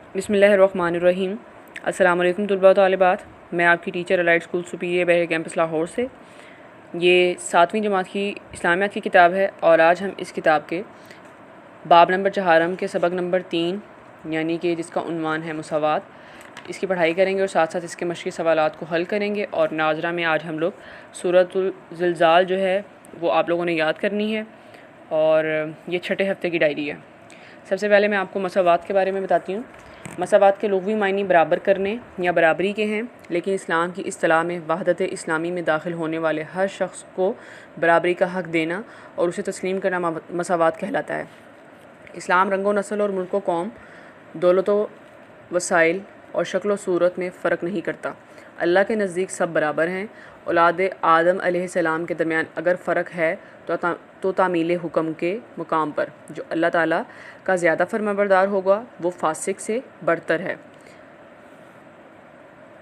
बिस्मिल्लाहिर्रहमानिर्रहीम। अस्सलाम वालेकुम तुलबा व तालिबात। मैं आपकी टीचर एलाइट स्कूल सुपीरियर बहर कैंपस लाहौर से। ये 7वीं जमात की इस्लामियात की किताब है और आज हम इस किताब के बाब नंबर चहारम के सबक नंबर 3 यानी कि जिसका उन्वान है मुसावात, इसकी पढ़ाई करेंगे और साथ साथ इसके मशक़ी सवालात को हल करेंगे। और नाज़रा में आज हम लोग सूरतुल ज़िलज़ाल जो है वो आप लोगों ने याद करनी है और ये छठे हफ्ते की डायरी है। सबसे पहले मैं आपको मसावात के बारे में बताती हूँ। मसावात के लुग़वी मायने बराबर करने या बराबरी के हैं, लेकिन इस्लाम की इस्तिलाह में वहदत इस्लामी में दाखिल होने वाले हर शख्स को बराबरी का हक़ देना और उसे तस्लीम करना मसावात कहलाता है। इस्लाम रंगो नस्ल और मुल्क व कौम, दौलत व वसाइल और शक्ल व सूरत में फ़र्क नहीं करता। अल्लाह के नज़दीक सब बराबर हैं। औलाद आदम अलैहिस्सलाम के दरमियान अगर फ़र्क है तो तामील हुक्म के मुकाम पर जो अल्लाह ताला का ज़्यादा फरमाबरदार होगा वो फासिक से बढ़तर है।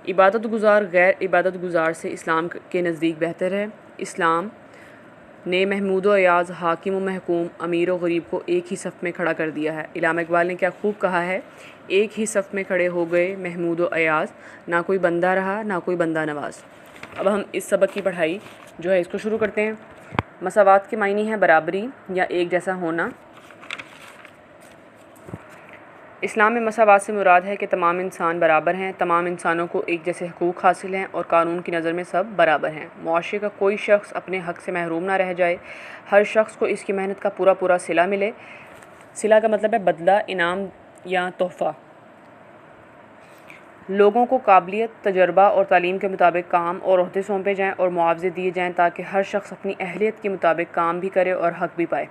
इबादत गुज़ार गैर इबादत गुज़ार से इस्लाम के नज़दीक बेहतर है। इस्लाम ने महमूद व अयाज़, हाकिम व महकूम, अमीर व गरीब को एक ही सफ़ में खड़ा कर दिया है। इल्लामा इक़बाल ने क्या खूब कहा है, एक ही सफ़ में खड़े हो गए महमूद व अयाज़, ना कोई बंदा रहा ना कोई बंदा नवाज। अब हम इस सबक की पढ़ाई जो है इसको शुरू करते हैं। मसावात के मायने हैं बराबरी या एक जैसा होना। इस्लाम में मसावात से मुराद है कि तमाम इंसान बराबर हैं, तमाम इंसानों को एक जैसे हकूक़ हासिल हैं और कानून की नज़र में सब बराबर हैं। मुआशरे का कोई शख्स अपने हक़ से महरूम ना रह जाए, हर शख्स को इसकी मेहनत का पूरा पूरा सिला मिले। सिला का मतलब है बदला, इनाम या तोहफ़ा। लोगों को काबिलियत, तजर्बा और तालीम के मुताबिक काम और ओहदे सौंपे जाएँ और मुआवजे दिए जाएँ ताकि हर शख्स अपनी अहलियत के मुताबिक काम भी करे और हक़ भी पाए।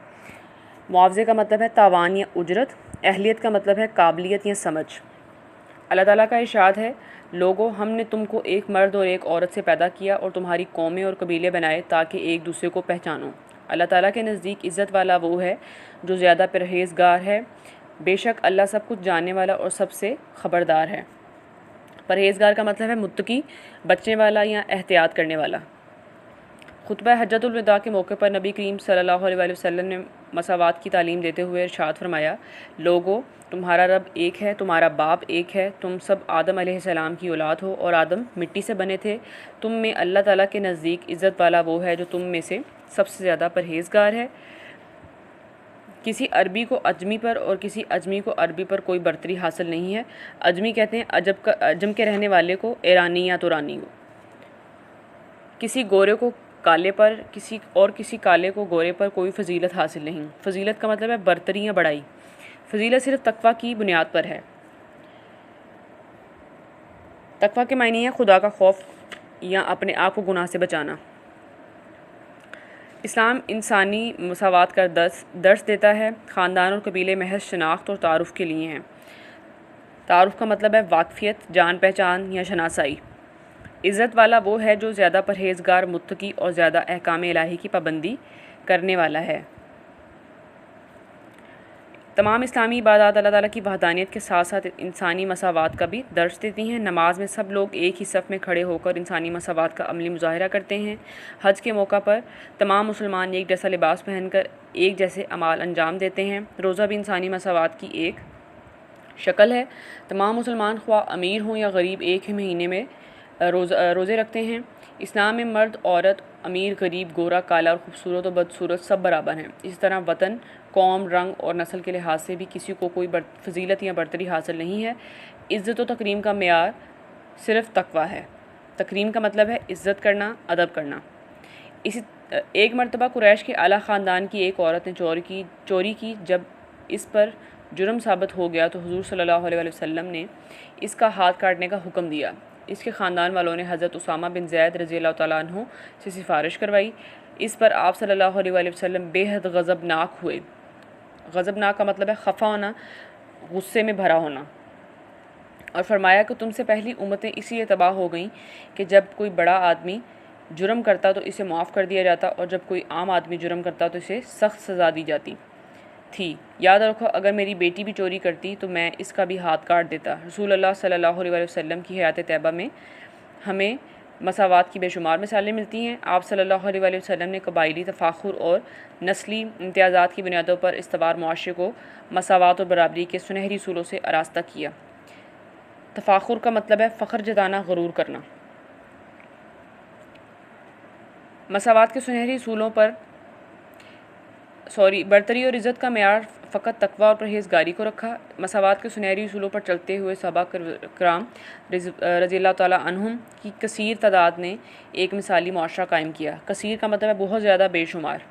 मुआवजे का मतलब है तावान या उजरत। अहलियत का मतलब है काबिलियत या समझ। अल्लाह ताला का इरशाद है, लोगो हमने तुमको एक मर्द और एक औरत से पैदा किया और तुम्हारी कौमें और कबीले बनाए ताकि एक दूसरे को पहचानो। अल्लाह ताला के नज़दीक इज़्ज़त वाला वो है जो ज़्यादा परहेज़गार है। बेशक अल्लाह सब कुछ जानने वाला और सबसे ख़बरदार है। परहेज़गार का मतलब है मुत्तकी, बचने वाला या एहतियात करने वाला। खुतबा हज्जतुल विदा के मौके पर नबी करीम सल्लल्लाहु अलैहि वसल्लम ने मसावात की तालीम देते हुए इरशाद फरमाया, लोगो तुम्हारा रब एक है, तुम्हारा बाप एक है, तुम सब आदम अलैहिस्सलाम की औलाद हो और आदम मिट्टी से बने थे। तुम में अल्लाह ताला के नज़दीक इज़्ज़त वाला वो है जो तुम में से सबसे ज़्यादा परहेज़गार है। किसी अरबी को अजमी पर और किसी अजमी को अरबी पर कोई बर्तरी हासिल नहीं है। अजमी कहते हैं अजम के रहने वाले को, ईरानी या तुरानी को। किसी गोरे को काले पर, किसी काले को गोरे पर कोई फजीलत हासिल नहीं। फजीलत का मतलब है बर्तरी या बड़ाई। फजीलत सिर्फ तकवा की बुनियाद पर है। तकवा के मायने है खुदा का खौफ या अपने आप को गुनाह से बचाना। इस्लाम इंसानी मसावात का दर्स देता है। ख़ानदान और कबीले महज शनाख्त और तारुफ़ के लिए हैं। तारुफ़ का मतलब है वाक़फ़ियत, जान पहचान या शनासाई। इज़्ज़त वाला वो है जो ज़्यादा परहेज़गार, मुत्तकी और ज़्यादा अहकाम इलाही की पाबंदी करने वाला है। तमाम इस्लामी इबादत अल्लाह ताला की वहदानियत के साथ साथ इंसानी मसावात का भी दर्स देती हैं। नमाज में सब लोग एक ही सफ़ में खड़े होकर इंसानी मसावात का अमली मुज़ाहिरा करते हैं। हज के मौका पर तमाम मुसलमान एक जैसा लिबास पहनकर एक जैसे अमाल अंजाम देते हैं। रोज़ा भी इंसानी मसावात की एक शक्ल है। तमाम मुसलमान ख्वाह अमीर हों या गरीब एक ही महीने में रोज़े रखते हैं। इस्लाम में मर्द, औरत, अमीर, गरीब, गोरा, काला और खूबसूरत और बदसूरत सब बराबर हैं। इस तरह वतन, कौम, रंग और नस्ल के लिहाज से भी किसी को कोई फजीलत या बरतरी हासिल नहीं है। इज़्ज़त व तकरीम का मेयार सिर्फ तकवा है। तकरीम का मतलब है इज़्ज़त करना, अदब करना। इसी एक मरतबा कुरैश के आला ख़ानदान की एक औरत ने चोरी की। जब इस पर जुर्म साबित हो गया तो हुज़ूर सल्लल्लाहु अलैहि वसल्लम ने इसका हाथ काटने का हुक्म दिया। इसके ख़ानदान वालों ने हज़रत उसामा बिन ज़ैद रज़ियल्लाहु तआला अन्हु से सिफारिश करवाई। इस पर आप सल्लल्लाहु अलैहि वसल्लम बेहद गज़बनाक हुए। गज़बनाक का मतलब है खफा होना, गुस्से में भरा होना, और फरमाया कि तुमसे पहली उम्मतें इसलिए तबाह हो गईं कि जब कोई बड़ा आदमी जुर्म करता तो इसे माफ़ कर दिया जाता और जब कोई आम आदमी जुर्म करता तो इसे सख्त सज़ा दी जाती थी। याद रखो, अगर मेरी बेटी भी चोरी करती तो मैं इसका भी हाथ काट देता। रसूल अल्लाह सल्लल्लाहु अलैहि वसल्लम की हयात तैयबा में हमें मसावात की बेशुमार मिसालें मिलती हैं। आप सल्लल्लाहु अलैहि वसल्लम ने कबायली तफाखुर और नस्ली इम्तियाज़ात की बुनियादों पर इस्तवार मुआशरे को मसावात और बराबरी के सुनहरी सूलों से आरास्ता किया। तफाखुर का मतलब है फ़ख्र जताना, गरूर करना। मसावात के सुनहरी असूलों पर बरतरी और इज़्ज़त का मेयार फ़कत तकवा और परहेज़गारी को रखा। मसावात के सुनहरी असूलों पर चलते हुए सहाबा कराम रज़ियल्लाहु तआला अन्हुम की कसीर तादाद ने एक मिसाली मुआशरा कायम किया। कसीर का मतलब है बहुत ज़्यादा, बेशुमार।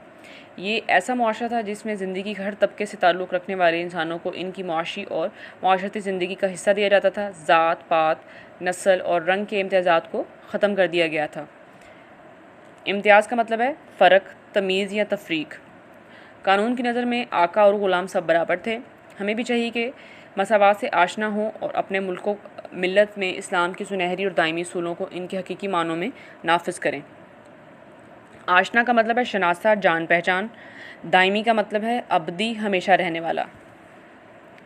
ये ऐसा मुआशरा था जिसमें ज़िंदगी के हर तबके से ताल्लुक़ रखने वाले इंसानों को इनकी मुआशी और माशरती ज़िंदगी का हिस्सा दिया जाता था। ज़ात पात, नस्ल और रंग के इम्तियाज़ात को ख़त्म कर दिया गया था। इम्तियाज़ का मतलब है फ़र्क, तमीज़ या तफरीक। कानून की नज़र में आका और ग़ुलाम सब बराबर थे। हमें भी चाहिए कि मसावात से आशना हों और अपने मुल्क मिल्लत में इस्लाम की सुनहरी और दायमी असूलों को इनके हकीकी मानों में नाफिज करें। आशना का मतलब है शनासा, जान पहचान। दायमी का मतलब है अबदी, हमेशा रहने वाला।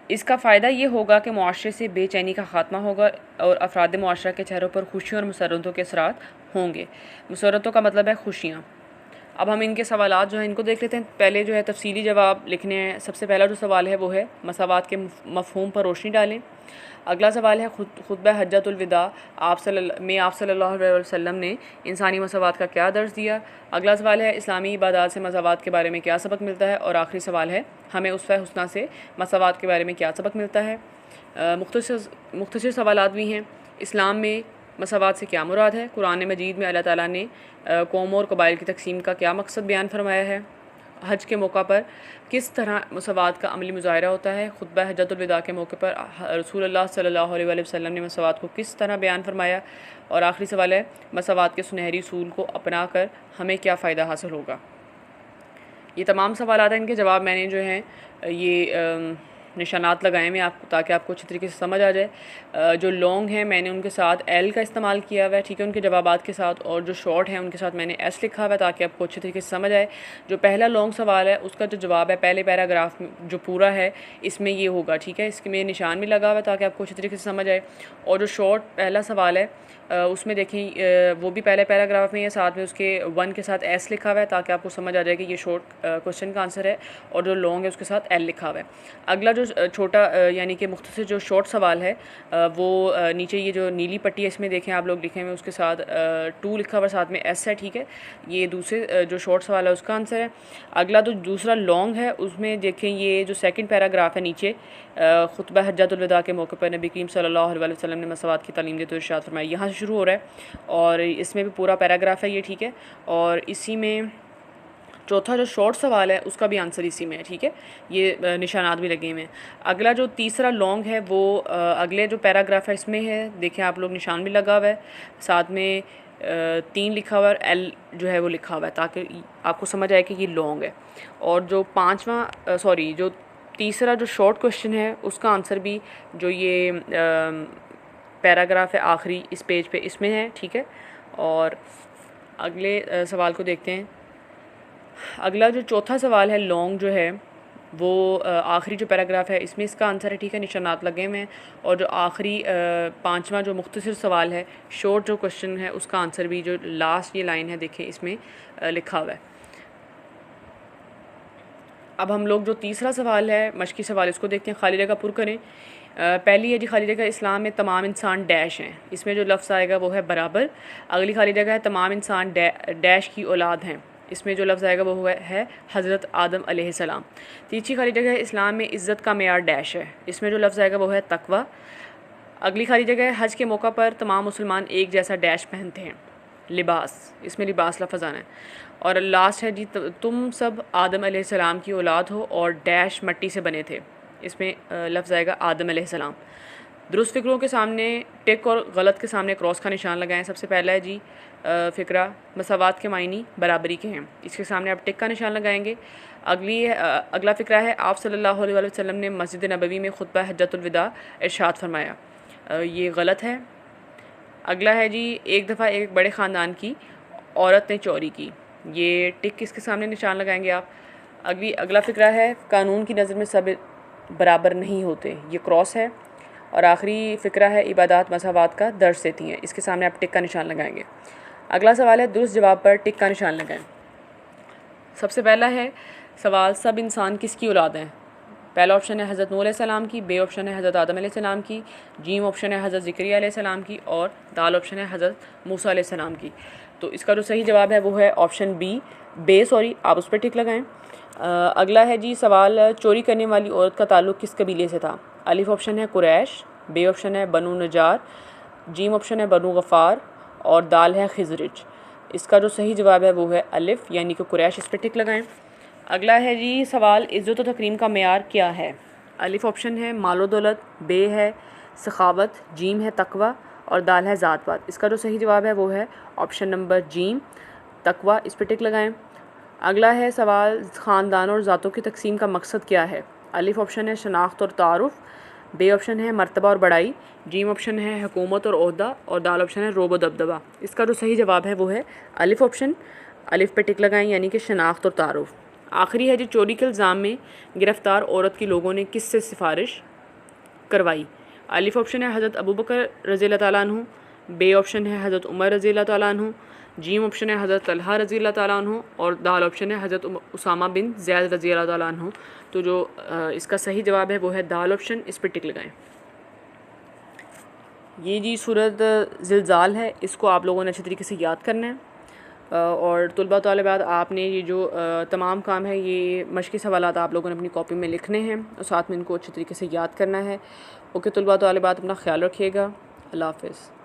इसका फ़ायदा ये होगा कि मुआशरे से बेचैनी का ख़ात्मा होगा और अफराद मुआशरा के चेहरों पर खुशियों और मुसर्रतों के असरात होंगे। मुसर्रतों का मतलब है खुशियाँ। अब हम इनके सवालात जो हैं इनको देख लेते हैं। पहले जो है तफसीली जवाब लिखने हैं। सबसे पहला जो सवाल है वो है मसावात के मफ़हूम पर रोशनी डालें। अगला सवाल है खुतबा हज्जतुल विदा आप सल्लल्लाहु अलैहि वसल्लम ने इंसानी मसावात का क्या दर्स दिया। अगला सवाल है इस्लामी इबादात से मसावात के बारे में क्या सबक मिलता है। और आखिरी सवाल है हमें उसवा हुस्ना से मसावात के बारे में क्या सबक मिलता है। मुख्तसर सवालात भी हैं। इस्लाम में मसावात से क्या मुराद है। कुरान मजीद में अल्लाह ताला ने कौमों और कबाइल की तकसीम का क्या मकसद बयान फरमाया है। हज के मौका पर किस तरह मसावात का अमली मुज़ाहिरा होता है। खुतबा हज्जतुल विदा के मौके पर रसूलुल्लाह सल्लल्लाहु अलैहि वसल्लम ने मसावात को किस तरह बयान फरमाया। और आखिरी सवाल है मसावात के सुनहरी असूल को अपना कर हमें क्या फ़ायदा हासिल होगा। ये तमाम सवालात हैं। इनके जवाब मैंने जो हैं ये निशानात लगाए हैं आपको, ताकि आपको अच्छी तरीके से समझ आ जाए। जो लॉन्ग हैं मैंने उनके साथ एल का इस्तेमाल किया हुआ है, ठीक है, उनके जवाबात के साथ। और जो शॉर्ट हैं उनके साथ मैंने एस लिखा हुआ है, ताकि आपको अच्छी तरीके से समझ आए। जो पहला लॉन्ग सवाल है उसका जो जवाब है पहले पैराग्राफ में जो पूरा है इसमें ये होगा, ठीक है। इसके में निशान भी लगा हुआ है ताकि आपको अच्छी तरीके से समझ आए। और जो शॉर्ट पहला सवाल है उसमें देखें वो भी पहले पैराग्राफ में है, साथ में उसके 1 के साथ एस लिखा हुआ है, ताकि आपको समझ आ जाए कि ये शॉर्ट क्वेश्चन का आंसर है। और जो लॉन्ग है उसके साथ एल लिखा हुआ है। अगला जो छोटा यानी कि मुख्तसर जो शॉर्ट सवाल है वो नीचे ये जो नीली पट्टी है इसमें देखें आप लोग लिखे हुए उसके साथ 2 लिखा हुआ साथ में एस है, ठीक है। ये दूसरे जो शॉर्ट सवाल है उसका आंसर है। अगला जो दूसरा लॉन्ग है उसमें देखें ये जो सेकंड पैराग्राफ है नीचे खुतबा हज्जतुल विदा के मौके पर नबी करीम सल्लल्लाहु अलैहि वसल्लम ने मसावात की तालीम देते हुए इरशाद फरमाया, यहाँ से शुरू हो रहा है और इसमें भी पूरा पैराग्राफ है ये, ठीक है। और इसी में चौथा जो शॉर्ट सवाल है उसका भी आंसर इसी में है, ठीक है। ये निशानात भी लगे हुए हैं। अगला जो तीसरा लॉन्ग है वो अगले जो पैराग्राफ है इसमें है, देखें आप लोग निशान भी लगा हुआ है, साथ में 3 लिखा हुआ है और एल जो है वो लिखा हुआ है, ताकि आपको समझ आए कि ये लॉन्ग है। और जो जो तीसरा जो शॉर्ट क्वेश्चन है उसका आंसर भी जो ये पैराग्राफ है आखिरी इस पेज पे इसमें है, ठीक है। और अगले सवाल को देखते हैं। अगला जो चौथा सवाल है लॉन्ग जो है वो आखिरी जो पैराग्राफ है इसमें इसका आंसर है, ठीक है, निशानात लगे हुए हैं। और जो आखिरी 5वां जो मुख्तसर सवाल है शॉर्ट जो क्वेश्चन है उसका आंसर भी जो लास्ट ये लाइन है देखें इसमें लिखा हुआ है। अब हम लोग जो तीसरा सवाल है मशकी सवाल इसको देखते हैं। खाली जगह पुर करें। पहली है जी खाली जगह इस्लाम में तमाम इंसान डैश हैं, इसमें जो लफ्ज़ आएगा वो है बराबर। अगली खाली जगह है तमाम इंसान डैश की औलाद हैं, इसमें जो लफ्ज़ आएगा वो है हज़रत आदम अलैहिस्सलाम। तीसरी खाली जगह है इस्लाम में इज़्ज़त का मेयार डैश है, इसमें जो लफ्ज़ आएगा वो है तकवा। अगली खाली जगह है हज के मौका पर तमाम मुसलमान एक जैसा डैश पहनते हैं, लिबास, इसमें लिबास लफ्ज़ आना है। और लास्ट है जी तुम सब आदम अलैहिस्सलाम की औलाद हो और डैश मट्टी से बने थे, इसमें लफ्ज़ आएगा आदम अलैहिस्सलाम। दुरुस्त फ़िक्रों के सामने टिक और गलत के सामने क्रॉस का निशान लगाएं। सबसे पहला है जी फ़िक्रा मसावात के मायनी बराबरी के हैं, इसके सामने आप टिक का निशान लगाएंगे। अगला फ़िक्रा है आप सल्लल्लाहु अलैहि वसल्लम ने मस्जिद नबवी में खुतबा हज्जतुल विदा इरशाद फरमाया, ये गलत है। अगला है जी एक दफ़ा एक बड़े ख़ानदान की औरत ने चोरी की, ये टिक किसके सामने निशान लगाएंगे आप। अगला फ़िक्रा है कानून की नज़र में सब बराबर नहीं होते, ये क्रॉस है। और आखिरी फ़िक्रा है इबादात मसावात का दर्स देती हैं, इसके सामने आप टिक का निशान लगाएंगे। अगला सवाल है दुरुस्त जवाब पर टिक का निशान लगाएं। सबसे पहला है सवाल सब इंसान किसकी औलाद हैं, पहला ऑप्शन है हज़रत नूह अलैहिस्सलाम की, बे ऑप्शन है हज़रत आदम अलैहिस्सलाम की, जीम ऑप्शन है हज़रत ज़करिया अलैहिस्सलाम की और दाल ऑप्शन है हज़रत मूसा अलैहिस्सलाम की। तो इसका जो सही जवाब है वो है ऑप्शन बी, बे, सॉरी, आप उस पर टिक लगाएं। अगला है जी सवाल, चोरी करने वाली औरत का ताल्लुक़ किस कबीले से था? अलिफ ऑप्शन है कुरैश, बे ऑप्शन है बनु नजार, जीम ऑप्शन है बनु गफ़ार और दाल है खिज़रज। इसका जो सही जवाब है वो है अलिफ यानी कि कुरैश, इस पर टिक लगाएं। अगला है जी सवाल, इज़्ज़त व तकरीम का मेयार क्या है? अलिफ ऑप्शन है मालो दौलत, बे है सखावत, जीम है तकवा और दाल है ज़ात पात। इसका जो सही जवाब है वो है ऑप्शन नंबर जीम, तकवा, इस पर टिक लगाएं। अगला है सवाल, ख़ानदानों और ज़ातों की तकसीम का मकसद क्या है? अलिफ ऑप्शन है शनाख्त और तारुफ़, बे ऑप्शन है मर्तबा और बड़ाई, जीम ऑप्शन है हुकूमत और ओहदा और दाल ऑप्शन है रोब व दबदबा। इसका जो सही जवाब है वो है अलिफ ऑप्शन, अलिफ पे टिक लगाएं यानी कि शनाख्त और तारुफ़। आखिरी है जी, चोरी के इल्ज़ाम में गिरफ़्तार औरत की लोगों ने किससे सिफारिश करवाई? अलिफ ऑप्शन है हज़रत अबू बकर रज़ी अल्लाह ताला अन्हु, बे ऑप्शन है हज़रत उमर रज़ी अल्लाह ताला अन्हु, जीम ऑप्शन है हज़रत तलहा रज़ी अल्लाह ताला अन्हु और दाल ऑप्शन है हज़रत उसामा बिन ज़ैद रज़ी अल्लाह ताला अन्हु। तो जो इसका सही जवाब है वो है दाल ऑप्शन, इस पर टिक लगाएं। ये जी सूरत ज़िलज़ाल है, इसको आप लोगों ने अच्छे तरीके से याद करना है और तुलबा तालिबात आपने ये जो तमाम काम है ये मश्क़ी सवालात आप लोगों ने अपनी कॉपी में लिखने हैं और साथ में इनको अच्छे तरीके से याद करना है। ओके तुलबा तालिबात, अपना ख्याल रखिएगा। अल्लाह हाफ़िज़।